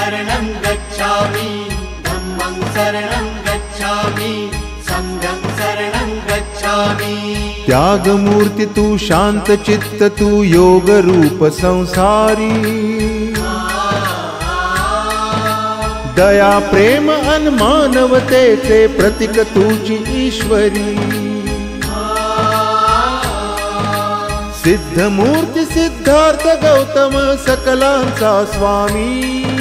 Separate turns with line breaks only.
शरणं गच्छामि, धम्मं शरणं गच्छामि, संघं शरणं गच्छामि।
त्यागमूर्ति तू शांत चित्त तू योग रूप संसारी, दया प्रेम अन मानवतेचे प्रतीक तुझी ईश्वरी। सिद्धमूर्ती सिद्धार्थ गौतम सकलांचा स्वामी,